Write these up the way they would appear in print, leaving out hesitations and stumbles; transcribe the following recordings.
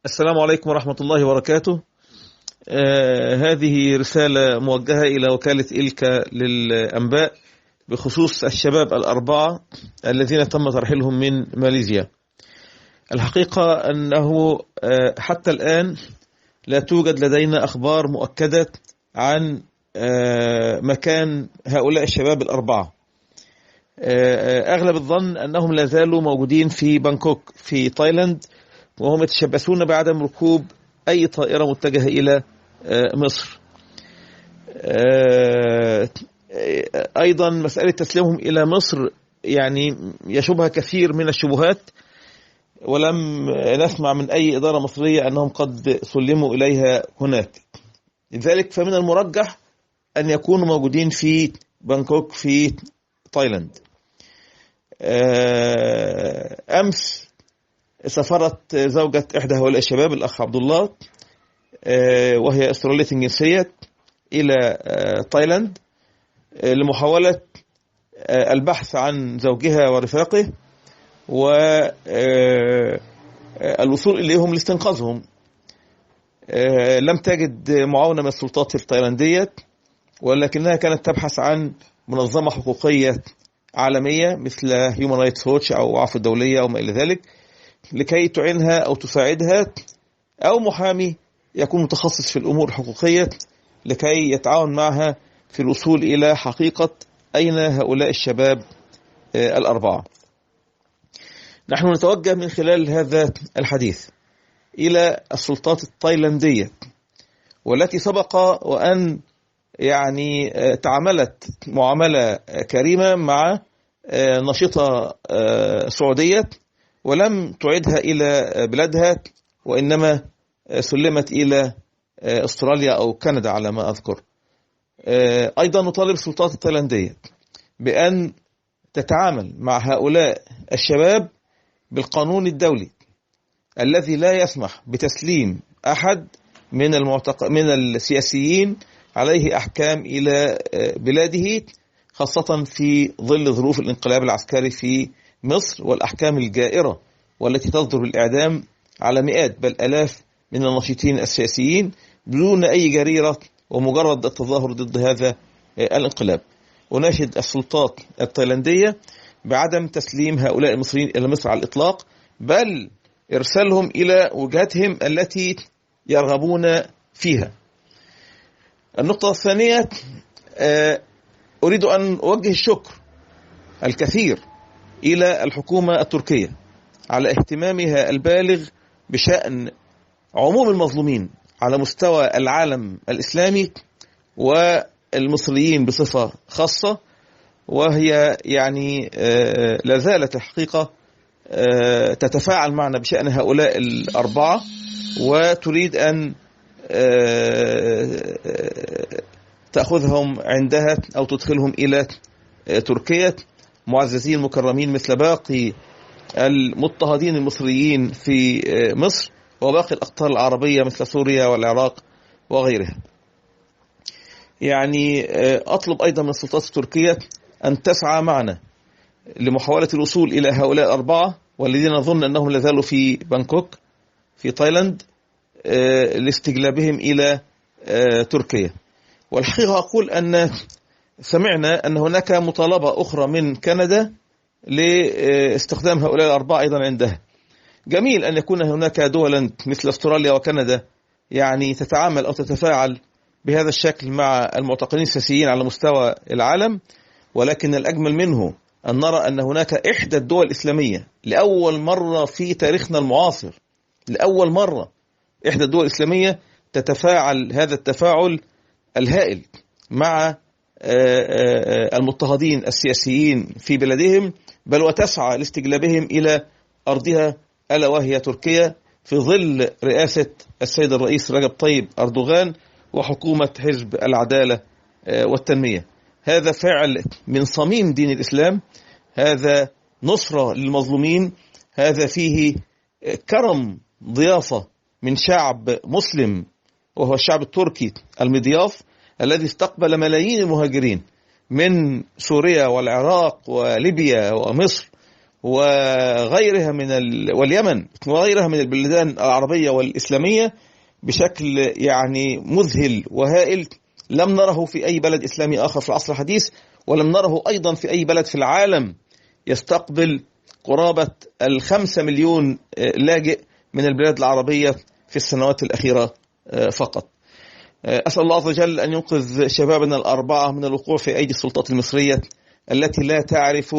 السلام عليكم ورحمة الله وبركاته. هذه رسالة موجهة إلى وكالة إلكا للأنباء بخصوص الشباب الأربعة الذين تم ترحيلهم من ماليزيا. الحقيقة أنه حتى الآن لا توجد لدينا أخبار مؤكدة عن مكان هؤلاء الشباب الأربعة. أغلب الظن أنهم لا زالوا موجودين في بانكوك في تايلاند، وهم يتشبثون بعدم ركوب أي طائرة متجهة إلى مصر. أيضا مسألة تسليمهم إلى مصر يعني يشوبها كثير من الشبهات، ولم نسمع من أي إدارة مصرية أنهم قد سلموا إليها هناك. لذلك فمن المرجح أن يكونوا موجودين في بانكوك في تايلاند. أمس سافرت زوجة إحدى هؤلاء الشباب الأخ عبد الله، وهي أسترالية الجنسية، إلى تايلاند لمحاولة البحث عن زوجها ورفاقه والوصول إليهم لاستنقاذهم. لم تجد معاونة من السلطات التايلاندية، ولكنها كانت تبحث عن منظمة حقوقية عالمية مثل Human Rights Watch أو عفو الدولية أو ما إلى ذلك، لكي تعينها أو تساعدها، أو محامي يكون متخصص في الأمور الحقوقية لكي يتعاون معها في الوصول إلى حقيقة أين هؤلاء الشباب الأربعة. نحن نتوجه من خلال هذا الحديث إلى السلطات التايلاندية، والتي سبق وأن تعاملت معاملة كريمة مع نشطة سعودية، ولم تعيدها إلى بلادها، وإنما سلمت إلى أستراليا أو كندا على ما أذكر. أيضا نطالب السلطات التايلاندية بأن تتعامل مع هؤلاء الشباب بالقانون الدولي الذي لا يسمح بتسليم أحد من السياسيين عليه أحكام إلى بلاده، خاصة في ظل ظروف الانقلاب العسكري في مصر والأحكام الجائرة والتي تصدر بالإعدام على مئات بل آلاف من الناشطين السياسيين بدون أي جريرة ومجرد التظاهر ضد هذا الانقلاب. وناشد السلطات التايلاندية بعدم تسليم هؤلاء المصريين إلى مصر على الإطلاق، بل إرسالهم إلى وجهتهم التي يرغبون فيها. النقطة الثانية، أريد أن أوجه الشكر الكثير إلى الحكومة التركية على اهتمامها البالغ بشأن عموم المظلومين على مستوى العالم الإسلامي والمصريين بصفة خاصة، وهي لا زالت الحقيقة تتفاعل معنا بشأن هؤلاء الأربعة، وتريد أن تأخذهم عندها أو تدخلهم إلى تركيا معززين مكرمين مثل باقي المضطهدين المصريين في مصر وباقي الأقطار العربية مثل سوريا والعراق وغيرها. أطلب أيضا من السلطات التركية أن تسعى معنا لمحاولة الوصول إلى هؤلاء الأربعة والذين نظن أنهم لازالوا في بانكوك في تايلاند لاستجلابهم إلى تركيا. والحقيقة أقول أن سمعنا أن هناك مطالبة أخرى من كندا لاستخدام هؤلاء الأربعة أيضا عندها. جميل أن يكون هناك دولا مثل أستراليا وكندا تتعامل أو تتفاعل بهذا الشكل مع المعتقلين السياسيين على مستوى العالم، ولكن الأجمل منه أن نرى أن هناك إحدى الدول الإسلامية لأول مرة في تاريخنا المعاصر، لأول مرة إحدى الدول الإسلامية تتفاعل هذا التفاعل الهائل مع المضطهدين السياسيين في بلادهم، بل وتسعى لاستجلابهم إلى أرضها ألا وهي تركيا في ظل رئاسة السيد الرئيس رجب طيب أردوغان وحكومة حزب العدالة والتنمية. هذا فعل من صميم دين الإسلام، هذا نصرة للمظلومين، هذا فيه كرم ضيافة من شعب مسلم وهو الشعب التركي المضياف الذي استقبل ملايين المهاجرين من سوريا والعراق وليبيا ومصر وغيرها واليمن وغيرها من البلدان العربية والإسلامية بشكل يعني مذهل وهائل لم نره في أي بلد إسلامي آخر في العصر الحديث، ولم نره أيضا في أي بلد في العالم يستقبل قرابة 5 مليون لاجئ من البلاد العربية في السنوات الأخيرة فقط. أسأل الله عز وجل أن ينقذ شبابنا الأربعة من الوقوع في أيدي السلطات المصرية التي لا تعرف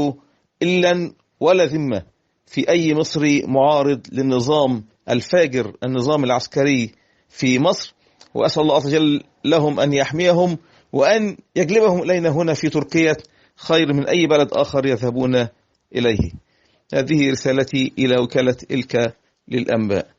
إلا ولا ذمة في أي مصري معارض للنظام الفاجر، النظام العسكري في مصر. وأسأل الله عز وجل لهم أن يحميهم وأن يجلبهم إلينا هنا في تركيا خير من أي بلد آخر يذهبون إليه. هذه رسالتي إلى وكالة إلكا للأنباء.